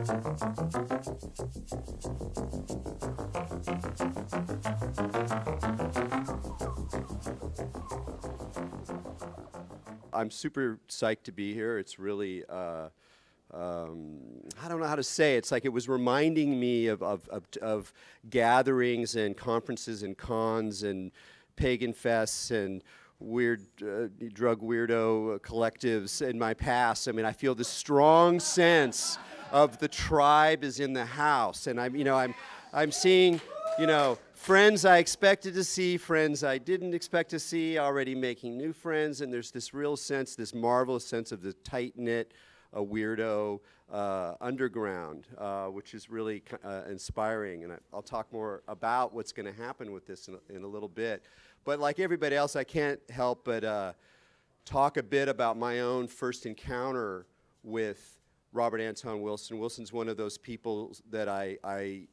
I'm super psyched to be here. It's really, I don't know how to say it. It's like it was reminding me of gatherings and conferences and cons and pagan fests and weird drug weirdo collectives in my past. I mean, I feel this strong sense of the tribe is in the house, and I'm seeing, friends I expected to see, friends I didn't expect to see, already making new friends, and there's this real sense, this marvelous sense of the tight-knit, weirdo underground, which is really inspiring, and I'll talk more about what's going to happen with this in a little bit. But like everybody else, I can't help but talk a bit about my own first encounter with Robert Anton Wilson. Wilson's one of those people that I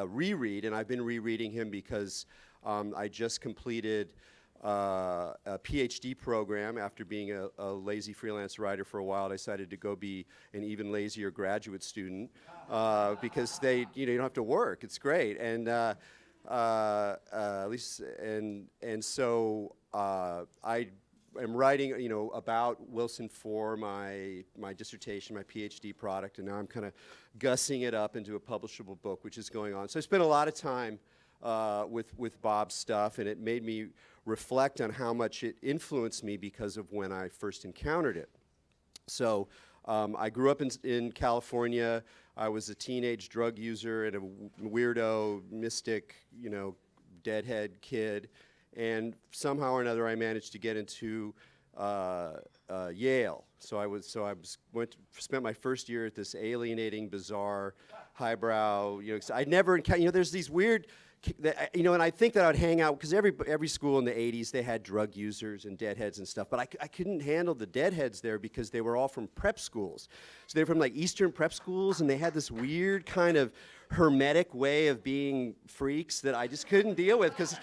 reread, and I've been rereading him because I just completed a PhD program after being a lazy freelance writer for a while. I decided to go be an even lazier graduate student because you don't have to work. It's great, and at least so I am writing, about Wilson for my dissertation, my PhD product, and now I'm kind of gussing it up into a publishable book, which is going on. So I spent a lot of time with Bob's stuff, and it made me reflect on how much it influenced me because of when I first encountered it. So I grew up in California. I was a teenage drug user and a weirdo, mystic, deadhead kid. And somehow or another, I managed to get into Yale. So I spent my first year at this alienating, bizarre, highbrow. I'd never encountered. There's these weird, and I think that I'd hang out because every school in the '80s they had drug users and deadheads and stuff. But I couldn't handle the deadheads there because they were all from prep schools. So they were from like Eastern prep schools, and they had this weird kind of hermetic way of being freaks that I just couldn't deal with because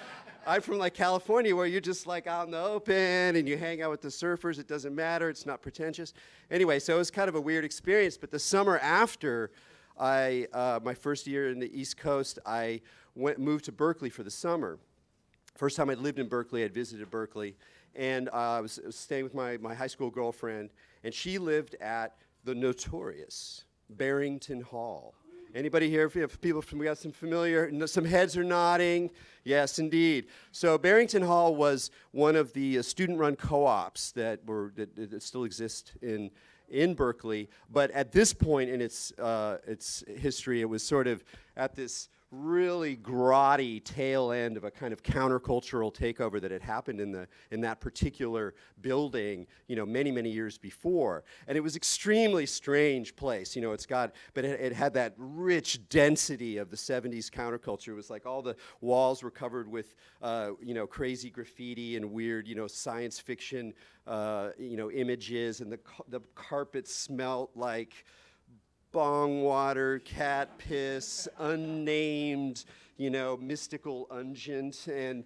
I'm from like California where you're just like out in the open and you hang out with the surfers. It doesn't matter. It's not pretentious. Anyway, so it was kind of a weird experience. But the summer after my first year in the East Coast, I moved to Berkeley for the summer. First time I'd lived in Berkeley, I'd visited Berkeley. And I was staying with my high school girlfriend. And she lived at the notorious Barrington Hall. Anybody here? If you have people we got some familiar, some heads are nodding. Yes, indeed. So Barrington Hall was one of the student-run co-ops that still exist in Berkeley. But at this point in its history, it was sort of at this really grotty tail end of a kind of countercultural takeover that had happened in that particular building, many years before. And it was extremely strange place. But it had that rich density of the 70s counterculture. It was like all the walls were covered with, crazy graffiti and weird, science fiction, images, and the carpet smelt like bong water, cat piss, unnamed, mystical unguent, and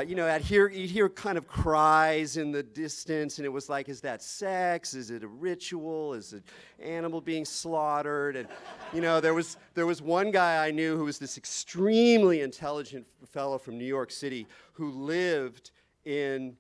you'd hear kind of cries in the distance, and it was like, is that sex? Is it a ritual? Is it animal being slaughtered? And there was one guy I knew who was this extremely intelligent fellow from New York City who lived in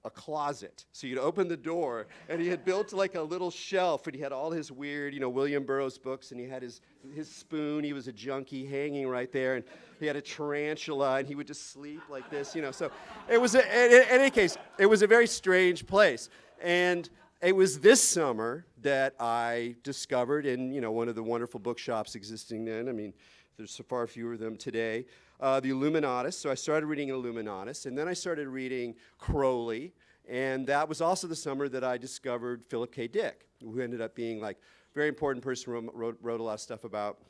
a closet. So you'd open the door, and he had built like a little shelf, and he had all his weird, William Burroughs books, and he had his spoon. He was a junkie hanging right there, and he had a tarantula, and he would just sleep like this, So it was, in any case, it was a very strange place. And it was this summer that I discovered in, one of the wonderful bookshops existing then. I mean, there's so far fewer of them today. The Illuminatus. So I started reading Illuminatus, and then I started reading Crowley, and that was also the summer that I discovered Philip K. Dick, who ended up being like a very important person, wrote a lot of stuff about,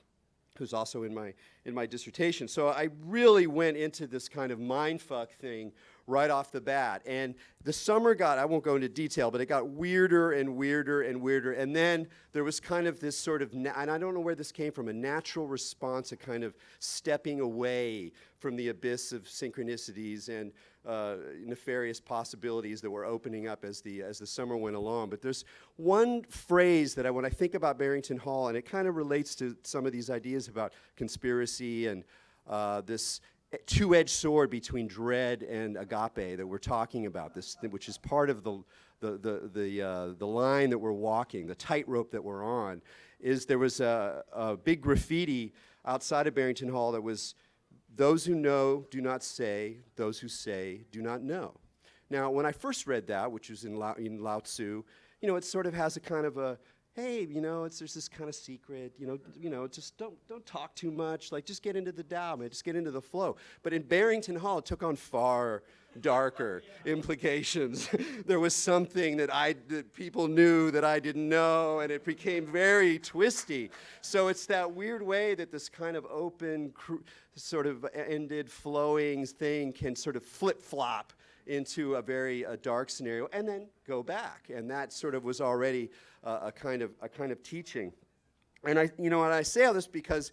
who's also in my dissertation. So I really went into this kind of mindfuck thing right off the bat. And the summer I won't go into detail, but it got weirder and weirder and weirder. And then there was kind of this sort of, and I don't know where this came from, a natural response, a kind of stepping away from the abyss of synchronicities and nefarious possibilities that were opening up as the summer went along. But there's one phrase that when I think about Barrington Hall, and it kind of relates to some of these ideas about conspiracy and this two-edged sword between dread and agape that we're talking about, this, which is part of the line that we're walking, the tightrope that we're on, is there was a big graffiti outside of Barrington Hall that was, "Those who know do not say, those who say do not know." Now, when I first read that, which was in Lao Tzu, it sort of has a kind of a, hey, there's this kind of secret, just don't talk too much, like just get into the Tao, man, just get into the flow. But in Barrington Hall, it took on far darker implications. There was something that people knew that I didn't know, and it became very twisty. So it's that weird way that this kind of open, sort of ended, flowing thing can sort of flip-flop into a very dark scenario and then go back. And that sort of was already a kind of teaching. And I say all this because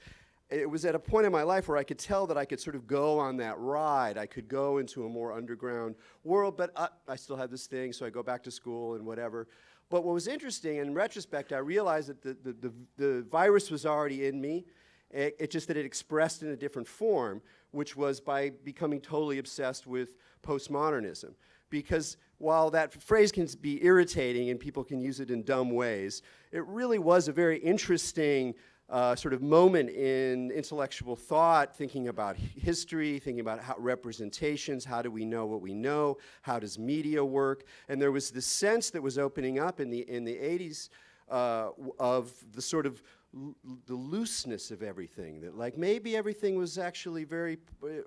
it was at a point in my life where I could tell that I could sort of go on that ride. I could go into a more underground world, but I still had this thing, so I go back to school and whatever. But what was interesting, in retrospect, I realized that the virus was already in me. It just that it expressed in a different form, which was by becoming totally obsessed with postmodernism. Because while that phrase can be irritating and people can use it in dumb ways, it really was a very interesting sort of moment in intellectual thought, thinking about history, thinking about representations, how do we know what we know, how does media work, and there was this sense that was opening up in the 80s of the sort of the looseness of everything, that like maybe everything was actually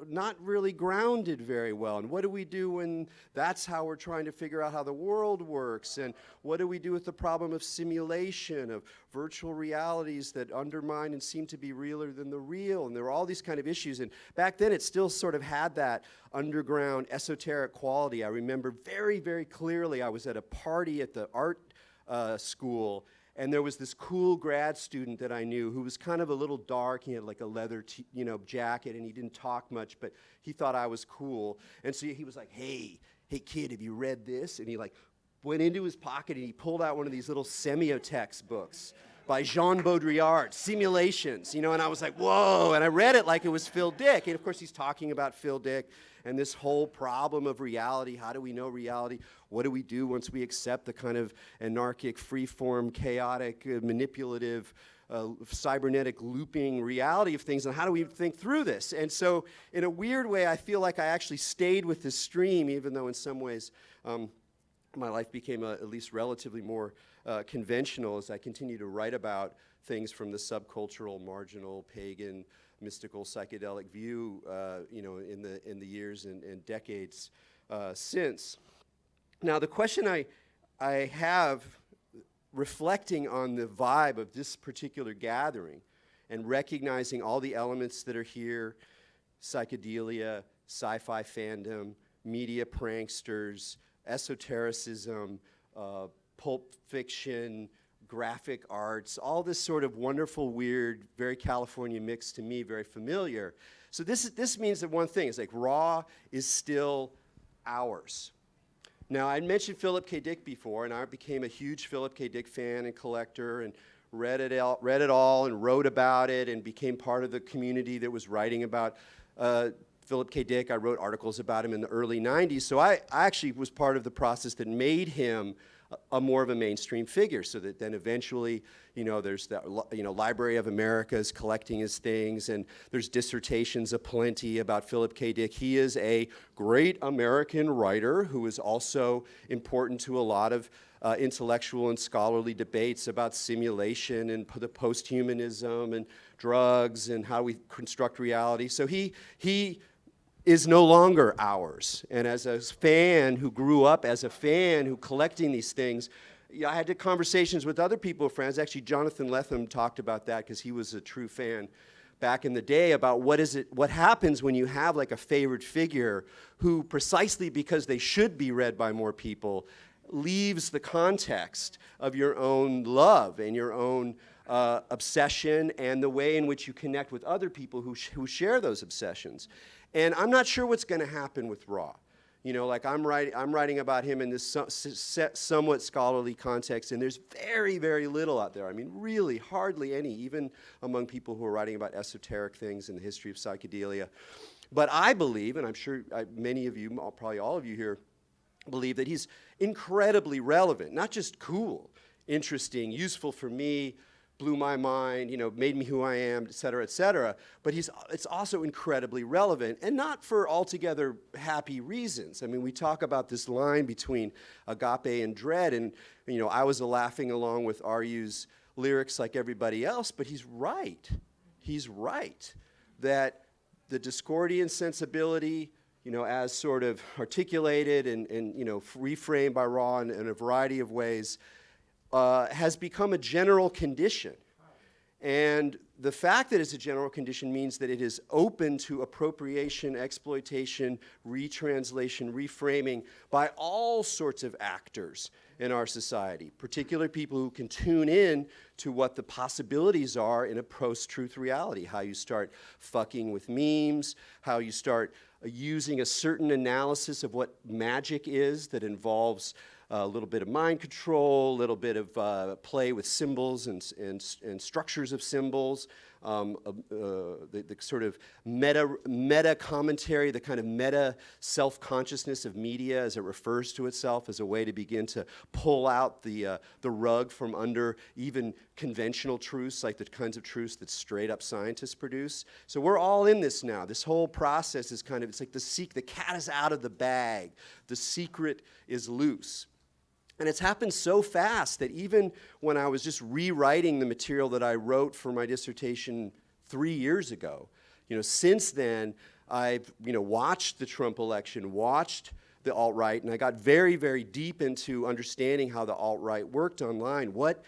not really grounded very well. And what do we do when that's how we're trying to figure out how the world works? And what do we do with the problem of simulation, of virtual realities that undermine and seem to be realer than the real? And there were all these kind of issues. And back then it still sort of had that underground esoteric quality. I remember very, very clearly I was at a party at the art school, and there was this cool grad student that I knew who was kind of a little dark. He had like a leather jacket, and he didn't talk much, but he thought I was cool. And so he was like, hey kid, have you read this? And he like went into his pocket and he pulled out one of these little semiotext books by Jean Baudrillard, Simulations, and I was like, whoa, and I read it like it was Phil Dick. And of course he's talking about Phil Dick and this whole problem of reality. How do we know reality? What do we do once we accept the kind of anarchic, free-form, chaotic, manipulative, cybernetic looping reality of things, and how do we think through this? And so in a weird way, I feel like I actually stayed with this stream, even though in some ways my life became at least relatively more conventional as I continue to write about things from the subcultural, marginal, pagan, mystical, psychedelic view, in the years and decades since. Now, the question I have, reflecting on the vibe of this particular gathering and recognizing all the elements that are here, psychedelia, sci-fi fandom, media pranksters, esotericism, pulp fiction, graphic arts, all this sort of wonderful, weird, very California mix to me, very familiar. So this means that one thing is like raw is still ours. Now, I mentioned Philip K. Dick before, and I became a huge Philip K. Dick fan and collector and read it all and wrote about it and became part of the community that was writing about Philip K. Dick. I wrote articles about him in the early 90s, so I actually was part of the process that made him a more of a mainstream figure, so that then eventually, there's that, Library of America is collecting his things, and there's dissertations aplenty about Philip K. Dick. He is a great American writer who is also important to a lot of intellectual and scholarly debates about simulation and the posthumanism and drugs and how we construct reality. So he is no longer ours. And as a fan who grew up as a fan who collecting these things, I had conversations with other people, friends. Actually, Jonathan Lethem talked about that because he was a true fan. back in the day about what happens when you have like a favorite figure who, precisely because they should be read by more people, leaves the context of your own love and your own obsession and the way in which you connect with other people who share those obsessions. And I'm not sure what's going to happen with Ra. You know, like I'm writing about him in this somewhat scholarly context, and there's very, very little out there. I mean, really, hardly any, even among people who are writing about esoteric things in the history of psychedelia. But I believe, and I'm sure many of you, probably all of you here, believe that he's incredibly relevant, not just cool, interesting, useful for me, blew my mind, you know, made me who I am, et cetera, but it's also incredibly relevant, and not for altogether happy reasons. I mean, we talk about this line between agape and dread, and, you know, I was laughing along with Ryu's lyrics like everybody else, but he's right. He's right that the Discordian sensibility, you know, as sort of articulated and you know, reframed by Ra in a variety of ways, has become a general condition. And the fact that it's a general condition means that it is open to appropriation, exploitation, retranslation, reframing by all sorts of actors in our society, particularly people who can tune in to what the possibilities are in a post-truth reality, how you start fucking with memes, how you start using a certain analysis of what magic is that involves a little bit of mind control, a little bit of play with symbols and structures of symbols, the sort of meta commentary, the kind of meta self-consciousness of media as it refers to itself as a way to begin to pull out the rug from under even conventional truths, like the kinds of truths that straight-up scientists produce. So we're all in this now. This whole process is kind of, it's like the cat is out of the bag. The secret is loose. And it's happened so fast that even when I was just rewriting the material that I wrote for my dissertation 3 years ago, you know, since then, I've, you know, watched the Trump election, watched the alt-right, and I got very, very deep into understanding how the alt-right worked online. What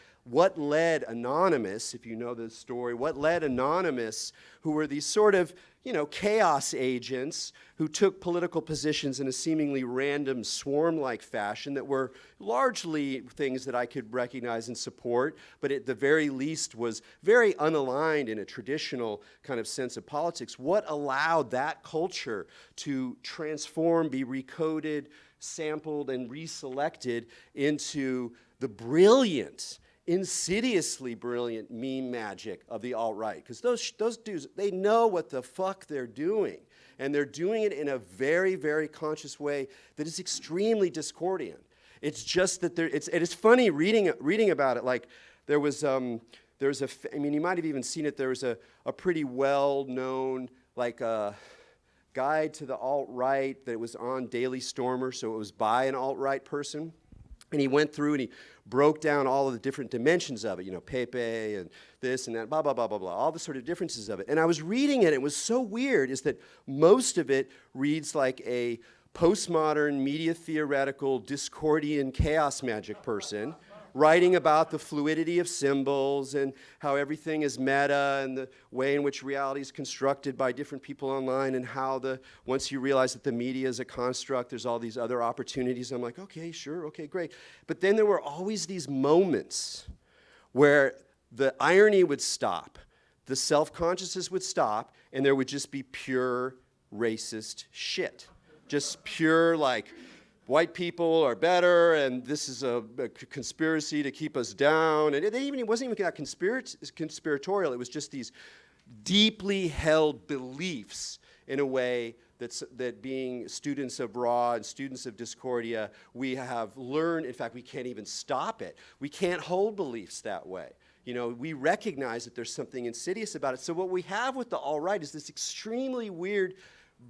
led Anonymous, if you know the story, what led Anonymous, who were these sort of, you know, chaos agents who took political positions in a seemingly random swarm-like fashion that were largely things that I could recognize and support, but at the very least was very unaligned in a traditional kind of sense of politics. What allowed that culture to transform, be recoded, sampled, and reselected into the brilliant, insidiously brilliant meme magic of the alt-right? Because those dudes, they know what the fuck they're doing. And they're doing it in a very, very conscious way that is extremely Discordian. It's just that it's funny reading about it. Like there was I mean, you might have even seen it. There was a pretty well-known like guide to the alt-right that was on Daily Stormer, so it was by an alt-right person. And he went through and he broke down all of the different dimensions of it, you know, Pepe and this and that, blah, blah, blah, blah, blah, all the sort of differences of it. And I was reading it, it was so weird, is that most of it reads like a postmodern, media theoretical, Discordian chaos magic person writing about the fluidity of symbols and how everything is meta and the way in which reality is constructed by different people online and how once you realize that the media is a construct, there's all these other opportunities. I'm like, okay, sure, okay, great. But then there were always these moments where the irony would stop, the self-consciousness would stop, and there would just be pure racist shit. Just pure, like, white people are better, and this is a conspiracy to keep us down. And it wasn't even that conspiratorial. It was just these deeply held beliefs in a way that being students of Ra and students of Discordia, we have learned. In fact, we can't even stop it. We can't hold beliefs that way. You know, we recognize that there's something insidious about it. So what we have with the alt-right is this extremely weird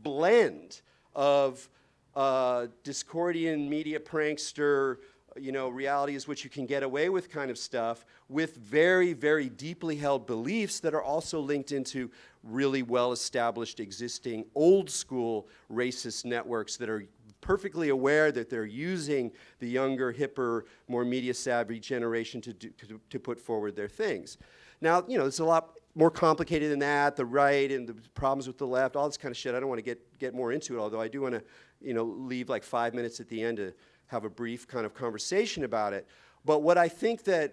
blend of Discordian media prankster, you know, reality is what you can get away with kind of stuff, with very, very deeply held beliefs that are also linked into really well-established, existing, old-school racist networks that are perfectly aware that they're using the younger, hipper, more media-savvy generation to put forward their things. Now, you know, there's a lot more complicated than that, the right and the problems with the left, all this kind of shit. I don't want to get more into it, although I do want to, leave like 5 minutes at the end to have a brief kind of conversation about it. But why I think the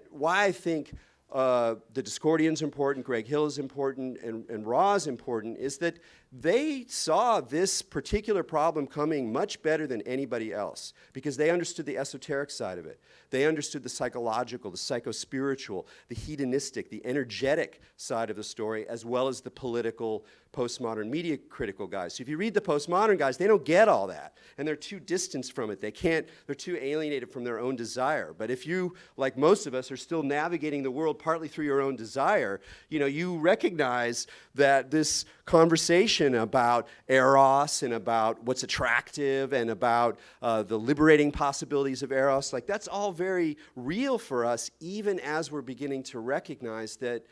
Discordian's important, Greg Hill is important, and Raw is important, is that they saw this particular problem coming much better than anybody else because they understood the esoteric side of it. They understood the psychological, the psychospiritual, the hedonistic, the energetic side of the story, as well as the political, postmodern, media critical guys. So if you read the postmodern guys, they don't get all that, and they're too distanced from it. They're too alienated from their own desire. But if you, like most of us, are still navigating the world partly through your own desire, you recognize that this conversation about eros and about what's attractive and about the liberating possibilities of eros, like that's all very real for us, even as we're beginning to recognize that,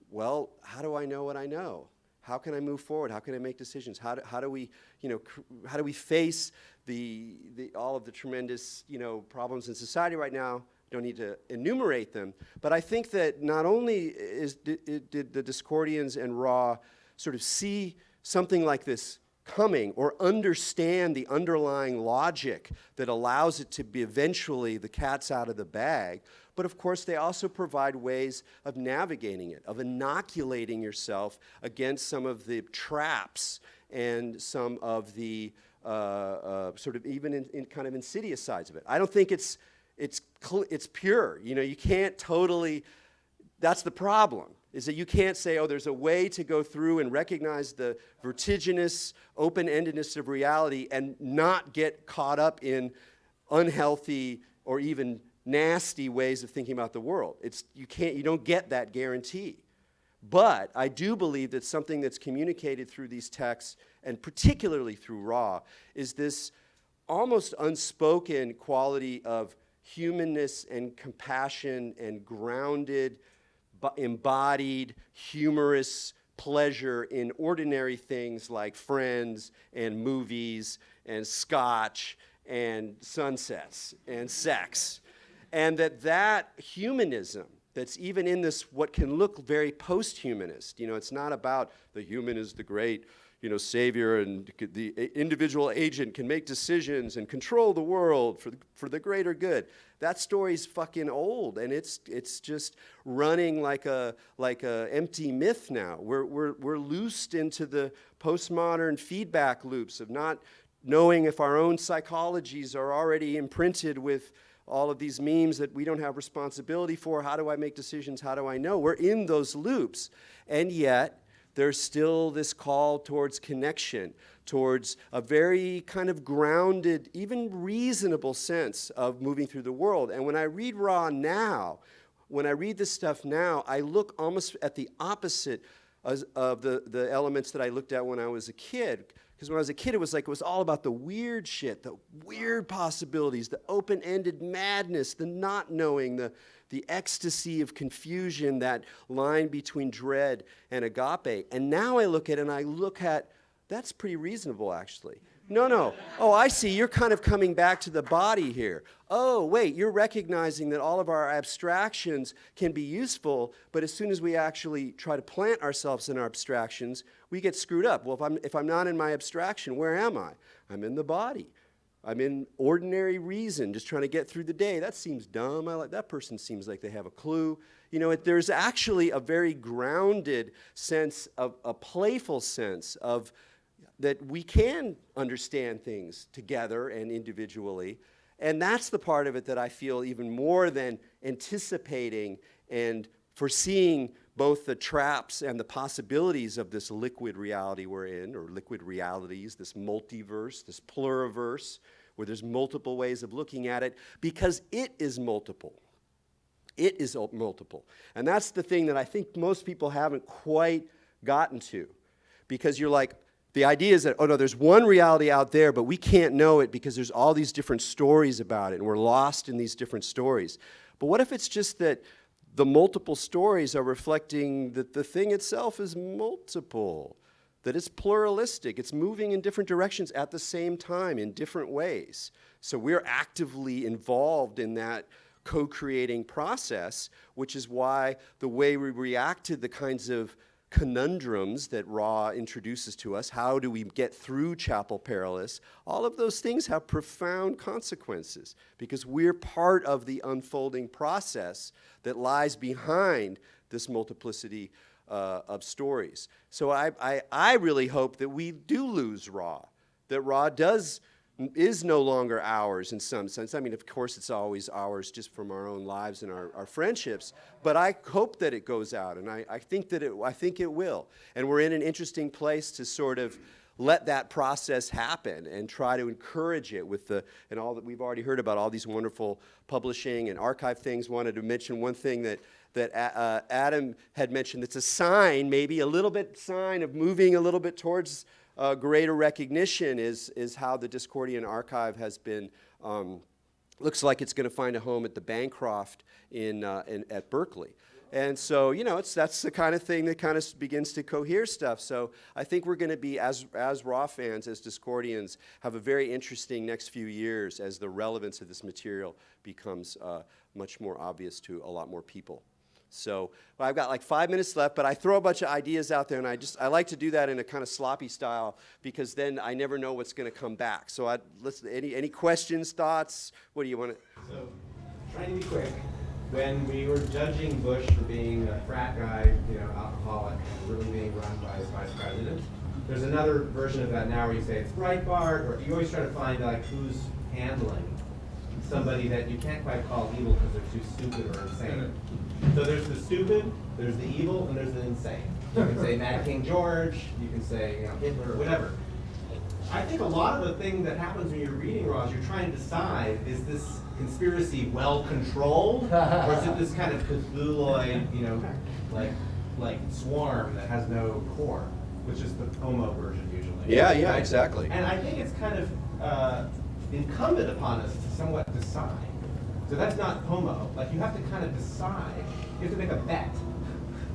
well, how do I know what I know? How can I move forward? How can I make decisions? How do we face all of the tremendous problems in society right now? Don't need to enumerate them, but I think that not only did the Discordians and Raw sort of see something like this coming or understand the underlying logic that allows it to be eventually the cat's out of the bag, but of course they also provide ways of navigating it, of inoculating yourself against some of the traps and some of the sort of even in kind of insidious sides of it. I don't think it's pure. You can't totally, that's the problem, is that you can't say, oh, there's a way to go through and recognize the vertiginous open-endedness of reality and not get caught up in unhealthy or even nasty ways of thinking about the world. You don't get that guarantee. But I do believe that something that's communicated through these texts, and particularly through Raw, is this almost unspoken quality of humanness and compassion and grounded, embodied, humorous pleasure in ordinary things like friends and movies and scotch and sunsets and sex. And that humanism that's even in this, what can look very post-humanist, it's not about the human is the great, savior, and the individual agent can make decisions and control the world for the greater good. That story's fucking old, and it's just running like a empty myth now. We're loosed into the postmodern feedback loops of not knowing if our own psychologies are already imprinted with all of these memes that we don't have responsibility for. How do I make decisions? How do I know? We're in those loops, and yet there's still this call towards connection, towards a very kind of grounded, even reasonable sense of moving through the world. And when I read Raw now, when I read this stuff now, I look almost at the opposite of the elements that I looked at when I was a kid. Because when I was a kid, it was all about the weird shit, the weird possibilities, the open-ended madness, the not knowing, the ecstasy of confusion, that line between dread and agape. And now I look at, that's pretty reasonable, actually. No. Oh, I see. You're kind of coming back to the body here. Oh, wait, you're recognizing that all of our abstractions can be useful, but as soon as we actually try to plant ourselves in our abstractions, we get screwed up. Well, if I'm not in my abstraction, where am I? I'm in the body. I'm in ordinary reason, just trying to get through the day. That seems dumb. That person seems like they have a clue. There's actually a very grounded sense of, a playful sense of that we can understand things together and individually. And that's the part of it that I feel even more than anticipating and foreseeing both the traps and the possibilities of this liquid reality we're in, or liquid realities, this multiverse, this pluriverse, where there's multiple ways of looking at it, because it is multiple. It is multiple. And that's the thing that I think most people haven't quite gotten to, because you're like, the idea is that, oh no, there's one reality out there, but we can't know it because there's all these different stories about it, and we're lost in these different stories. But what if it's just that the multiple stories are reflecting that the thing itself is multiple, that it's pluralistic, it's moving in different directions at the same time in different ways. So we're actively involved in that co-creating process, which is why the way we react to the kinds of conundrums that Ra introduces to us. How do we get through Chapel Perilous? All of those things have profound consequences because we're part of the unfolding process that lies behind this multiplicity of stories. So I really hope that we do lose Ra, that Ra is no longer ours in some sense. I mean, of course, it's always ours just from our own lives and our friendships, but I hope that it goes out, and I think it will. And we're in an interesting place to sort of let that process happen and try to encourage it with and all that we've already heard about, all these wonderful publishing and archive things. Wanted to mention one thing that Adam had mentioned that's a sign, maybe a little bit sign of moving a little bit towards greater recognition is how the Discordian archive has been, looks like it's going to find a home at the Bancroft at Berkeley. And so, that's the kind of thing that kind of begins to cohere stuff. So I think we're going to be, as Ra fans, as Discordians, have a very interesting next few years as the relevance of this material becomes much more obvious to a lot more people. So I've got like 5 minutes left, but I throw a bunch of ideas out there, and I like to do that in a kind of sloppy style because then I never know what's going to come back. So any questions, thoughts? What do you want to? So trying to be quick, when we were judging Bush for being a frat guy, alcoholic, and really being run by his vice president, there's another version of that now where you say it's Breitbart, or you always try to find like who's handling somebody that you can't quite call evil because they're too stupid or insane. So there's the stupid, there's the evil, and there's the insane. You can say Mad King George, you can say Hitler, or whatever. I think a lot of the thing that happens when you're reading Ra is you're trying to decide, is this conspiracy well controlled, or is it this kind of Cthulhuoid, like swarm that has no core, which is the homo version usually. Yeah, exactly. And I think it's kind of incumbent upon us to somewhat decide. So that's not homo. Like, you have to kind of decide. You have to make a bet.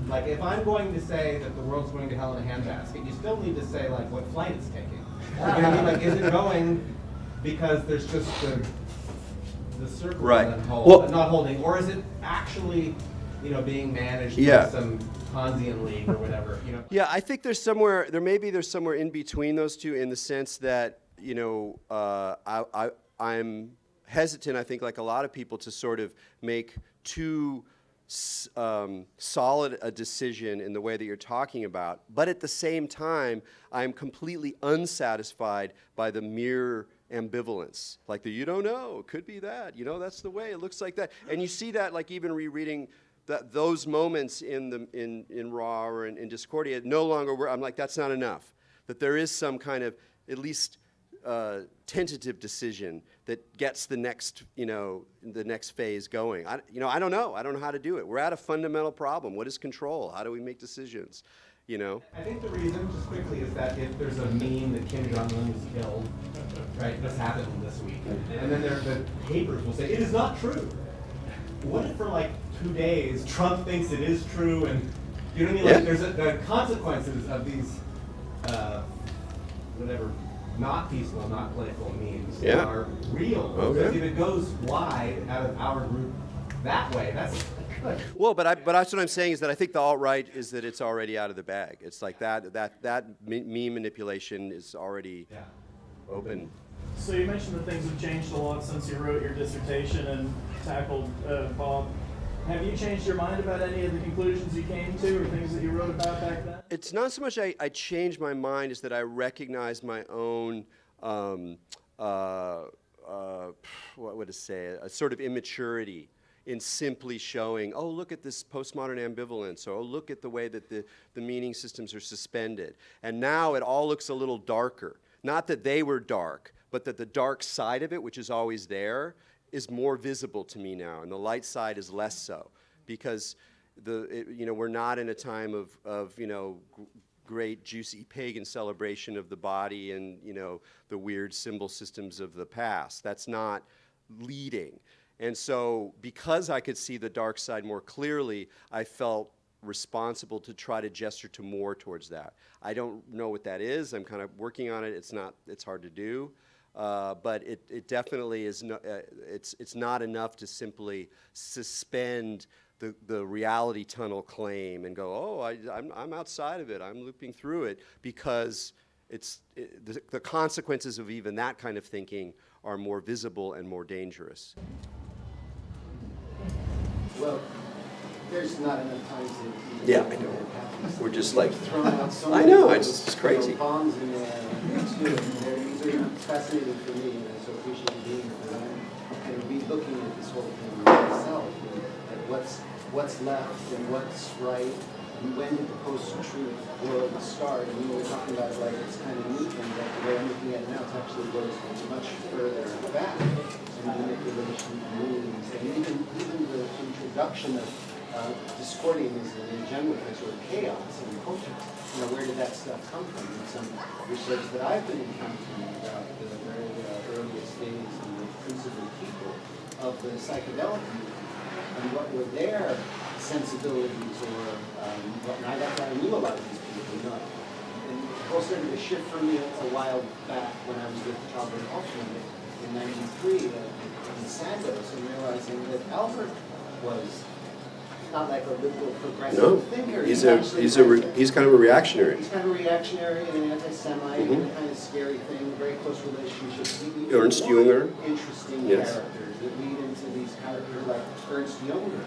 Like, if I'm going to say that the world's going to hell in a handbasket, you still need to say, like, what flight it's taking. You know what I mean? Like, is it going because there's just the circle right. Not holding, or is it actually, being managed by some Ponzian league or whatever, Yeah, I think there's somewhere in between those two in the sense that, I'm hesitant, I think, like a lot of people, to sort of make too solid a decision in the way that you're talking about. But at the same time, I'm completely unsatisfied by the mere ambivalence. Like you don't know, it could be that, that's the way, it looks like that. And you see that, like, even rereading those moments in Ra or in Discordia, no longer, I'm like, that's not enough. That there is some kind of, at least, tentative decision that gets the next phase going. I don't know. I don't know how to do it. We're at a fundamental problem. What is control? How do we make decisions? I think the reason, just quickly, is that if there's a meme that Kim Jong-un was killed, right, this happened this week, and then the papers will say, it is not true. What if for like 2 days, Trump thinks it is true, and you know what I mean? Like, there's the consequences of these, not peaceful, not political memes are real. Because if it goes wide out of our group that way, that's good. Well, but that's what I'm saying is that I think the alt-right is that it's already out of the bag. It's like that meme manipulation is already open. So you mentioned that things have changed a lot since you wrote your dissertation and tackled Bob. Have you changed your mind about any of the conclusions you came to or things that you wrote about back then? It's not so much I changed my mind as that I recognized my own, what would I say, a sort of immaturity in simply showing, oh, look at this postmodern ambivalence, or oh, look at the way that the meaning systems are suspended. And now it all looks a little darker. Not that they were dark, but that the dark side of it, which is always there, is more visible to me now, and the light side is less so, because we're not in a time of great juicy pagan celebration of the body and the weird symbol systems of the past. That's not leading, and so because I could see the dark side more clearly, I felt responsible to try to gesture to more towards that. I don't know what that is. I'm kind of working on it. It's hard to do. But it definitely is. It's not enough to simply suspend the reality tunnel claim and go, oh, I'm outside of it, I'm looping through it, because the consequences of even that kind of thinking are more visible and more dangerous. Well, there's not enough time to. Yeah, I know. We're just like, Throwing out so I many know, words, it's crazy. Bombs in there. These are fascinating for me, and I so appreciate you being here. And I'm going to be looking at this whole thing myself, at what's left and what's right. And when did the post-truth world start? And we were talking about it like it's kind of neat, and that the way I'm looking at it now, it actually goes much further back. And manipulation of meanings, and even the introduction of discordianism in general, sort of chaos in culture. You know, where did that stuff come from? And some research that I've been encountering about the very earliest days and the principal people of the psychedelic movement and what were their sensibilities or and that's why I knew a lot of these people. You know, and it all started to shift for me a while back when I was with Albert Hoffman in '93 in Sandoz, and realizing that Albert was not like a liberal progressive thinker. He's kind of a reactionary. He's kind of a reactionary and an anti-Semite, and a kind of scary thing, very close relationships. Ernst Jünger. Interesting Yes. characters that lead into these characters like Ernst Jünger.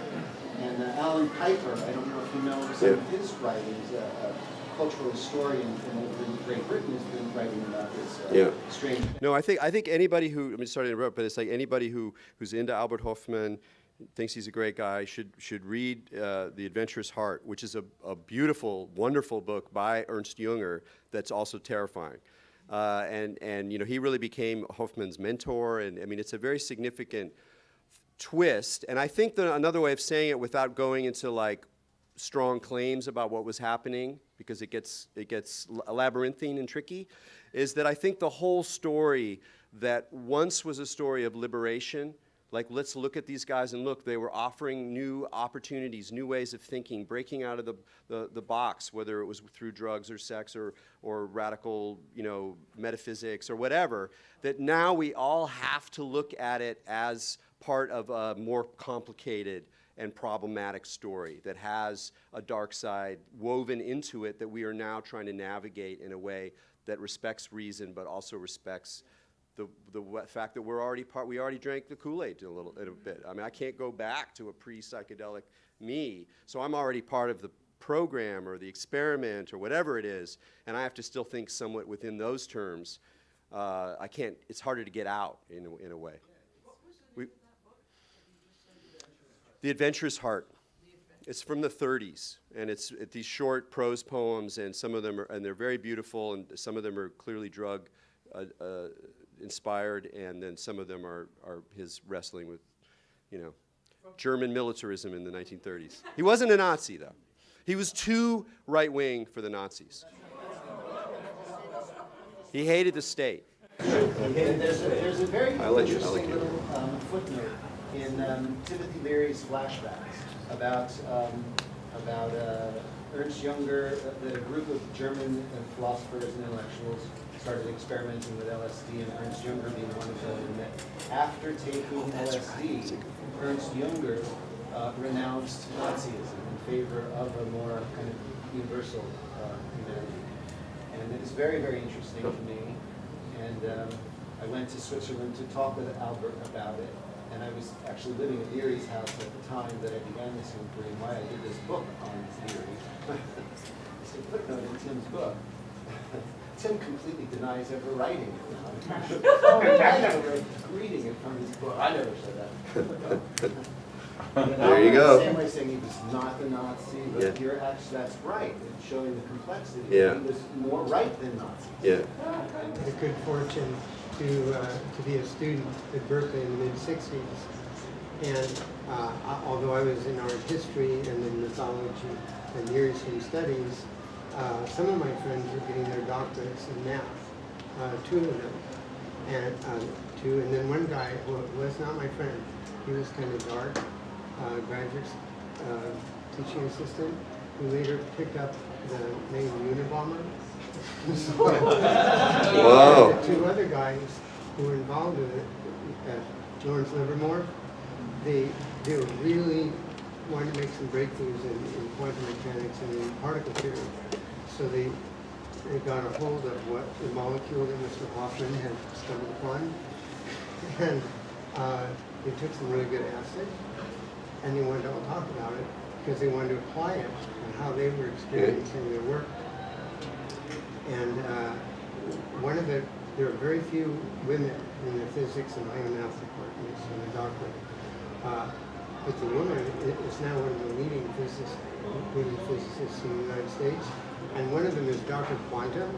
And Alan Piper, I don't know if you know some of his writings, a cultural historian from over in Great Britain has been writing about this strange. No, I think anybody who, sorry to interrupt, but it's like anybody who's into Albert Hoffman, thinks he's a great guy, should read The Adventurous Heart, which is a beautiful, wonderful book by Ernst Jünger that's also terrifying. And you know, he really became Hoffman's mentor, and I mean, it's a very significant twist. And I think that another way of saying it without going into like strong claims about what was happening, because it gets labyrinthine and tricky, is that I think the whole story that once was a story of liberation, like let's look at these guys and look, they were offering new opportunities, new ways of thinking, breaking out of the box, whether it was through drugs or sex or radical, you know, metaphysics or whatever, that now we all have to look at it as part of a more complicated and problematic story that has a dark side woven into it that we are now trying to navigate in a way that respects reason but also respects the fact that we already drank the Kool-Aid a bit. I mean, I can't go back to a pre-psychedelic me, so I'm already part of the program or the experiment or whatever it is, and I have to still think somewhat within those terms. I can't. It's harder to get out in a way. What was the name of that book? The Adventurous Heart. It's from the 30s, and it's these short prose poems, and some of them they're very beautiful, and some of them are clearly drug inspired, and then some of them are his wrestling with, you know, German militarism in the 1930s. He wasn't a Nazi, though. He was too right-wing for the Nazis. He hated the state. There's a very interesting you. little footnote in Timothy Leary's flashbacks about Ernst Jünger, that a group of German philosophers and intellectuals started experimenting with LSD, and Ernst Jünger being one of them. And that after taking LSD, Ernst Jünger renounced Nazism in favor of a more kind of universal humanity. And it was very, very interesting to me. And I went to Switzerland to talk with Albert about it. And I was actually living at Leary's house at the time that I began this inquiry, and why I did this book on Leary. It's a footnote in Tim's book. Tim completely denies ever writing it. I never read reading it from his book. I never said that. There you go. The same way saying he was not a Nazi, but Yeah. you're actually, that's right. It's showing the complexity. Yeah. He was more right than Nazis. Yeah. The good fortune to be a student at Berkeley in the mid-'60s. And although I was in art history and in mythology and European studies, some of my friends were getting their doctorates in math, two of them. And then one guy who was not my friend, he was kind of dark, graduate teaching assistant, who later picked up the name Unabomber. Whoa. The two other guys who were involved in it, Lawrence Livermore, they were really wanted to make some breakthroughs in quantum mechanics and in particle theory. So they got a hold of what the molecule that Mr. Hoffman had stumbled upon, and they took some really good acid, and they wanted to all talk about it because they wanted to apply it and how they were experiencing their work. And there are very few women in the physics and biomath departments in the doctorate. But the woman is now one of the leading physicists in the United States. And one of them is Dr. Quantum.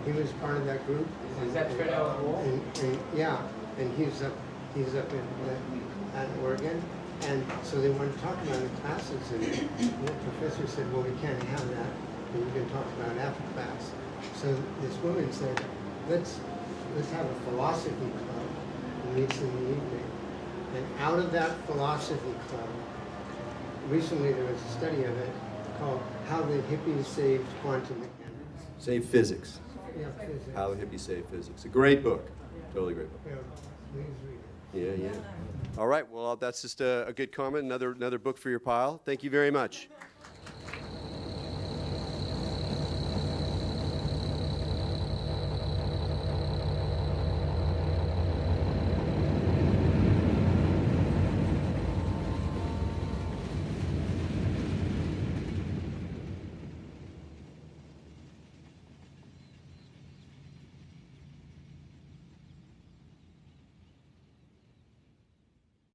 He was part of that group. Is that Fred Wall? Yeah, and he's up at Oregon. And so they wanted to talk about it in classes, and the professor said, well, we can't have that, and we can talk about it after class. So this woman said, let's have a philosophy club that meets in the evening. And out of that philosophy club, recently there was a study of it called How the Hippies Saved Quantum Mechanics. Save physics. Yeah, physics. How the Hippies Save Physics. A great book. Totally great book. Yeah, please read it. Yeah, yeah. All right. Well, that's just a good comment. Another book for your pile. Thank you very much.